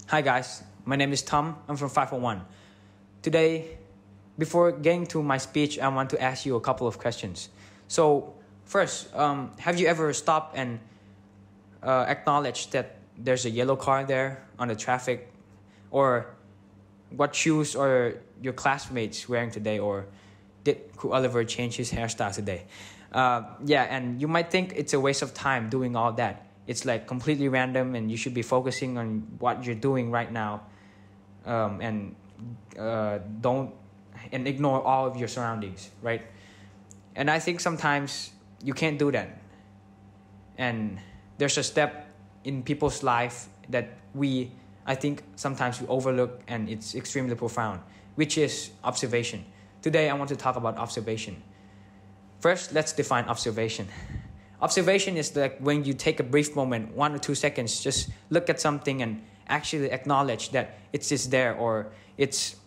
Hi guys, my name is Thum. I'm from 501. Today, before getting to my speech, I want to ask you a couple of questions. So, first, have you ever stopped and acknowledged that there's a yellow car there on the traffic, or what shoes are your classmates wearing today, or did Oliver change his hairstyle today? And you might think it's a waste of time doing all that. It's like completely random, and you should be focusing on what you're doing right now, and don't and ignore all of your surroundings, right? And I think sometimes you can't do that. And there's a step in people's life that I think sometimes we overlook, and it's extremely profound, which is observation. Today I want to talk about observation. First, let's define observation. Observation is like when you take a brief moment, 1 or 2 seconds, just look at something and actually acknowledge that it's just there, or it's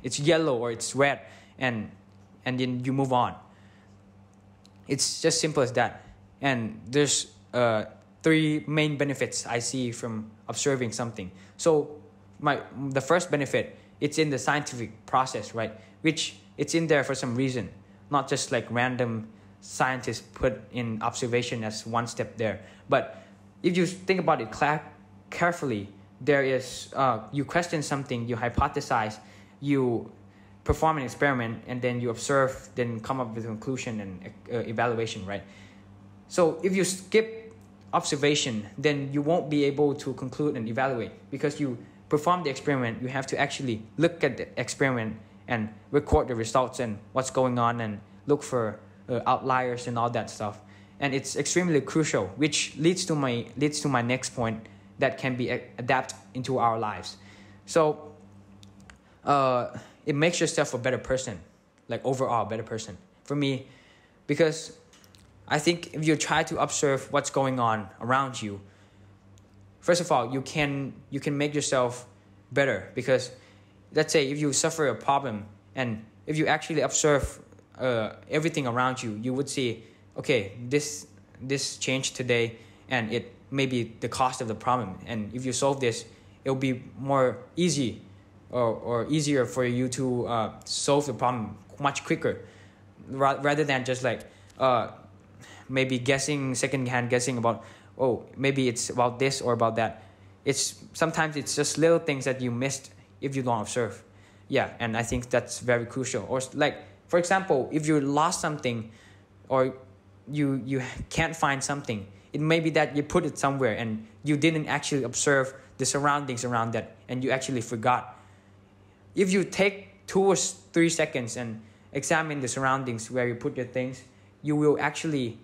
yellow, or it's red, and then you move on. It's just simple as that. And there's 3 main benefits I see from observing something. So the first benefit, it's in the scientific process, right? Which it's in there for some reason, not just like random scientists put in observation as one step there. But if you think about it carefully, there is you question something, you hypothesize, you perform an experiment, and then you observe, then come up with a conclusion and evaluation, right? So if you skip observation, then you won't be able to conclude and evaluate, because you perform the experiment. You have to actually look at the experiment and record the results and what's going on, and look for outliers and all that stuff. And it's extremely crucial, which leads to my next point, that can be adapted into our lives. So it makes yourself a better person, like overall better person for me, because I think if you try to observe what's going on around you, first of all, you can make yourself better. Because let's say if you suffer a problem, and if you actually observe everything around you, you would see, okay, this changed today, and it may be the cost of the problem. And if you solve this, it'll be more easy or easier for you to solve the problem much quicker, rather than just like maybe secondhand guessing about, oh, maybe it's about this or about that. Sometimes it's just little things that you missed if you don't observe. Yeah, and I think that's very crucial. Or like, for example, if you lost something, or you can't find something, it may be that you put it somewhere and you didn't actually observe the surroundings around that, and you actually forgot. If you take 2 or 3 seconds and examine the surroundings where you put your things, you will actually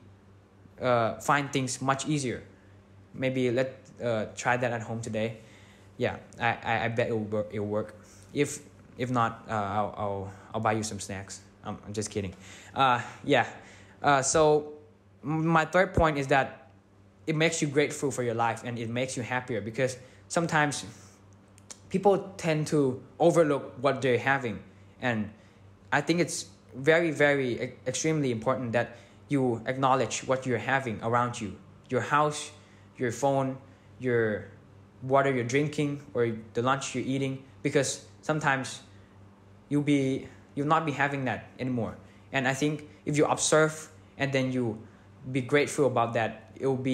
find things much easier. Maybe let's try that at home today. Yeah, I bet it'll work. If not, I'll buy you some snacks. I'm just kidding. So my third point is that it makes you grateful for your life, and it makes you happier, because sometimes people tend to overlook what they're having. And I think it's very, very extremely important that you acknowledge what you're having around you. Your house, your phone, your water you're drinking, or the lunch you're eating, because sometimes you'll not be having that anymore. And I think if you observe and then you be grateful about that, it will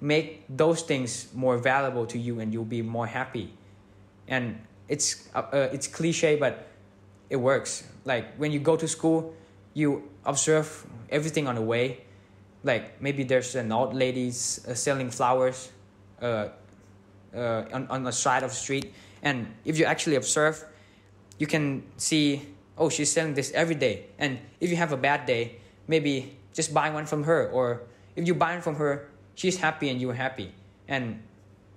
make those things more valuable to you, and you'll be more happy. And it's cliche, but it works. Like when you go to school, you observe everything on the way. Like maybe there's an old lady selling flowers on the side of the street, and if you actually observe, you can see, oh, she's selling this every day. And if you have a bad day, maybe just buy one from her. Or if you buy one from her, she's happy and you're happy. And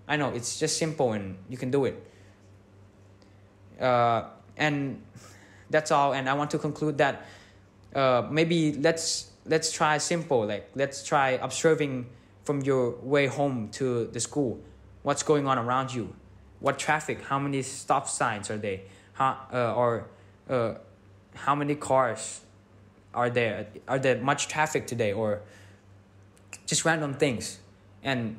I know it's just simple, and you can do it. And that's all. And I want to conclude that maybe let's try simple. Like let's try observing from your way home to the school, what's going on around you, what traffic, how many stop signs are there, how many cars are there much traffic today, or just random things. And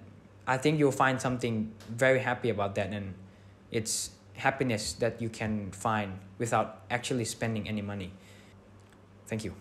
I think you'll find something very happy about that, and it's happiness that you can find without actually spending any money. Thank you.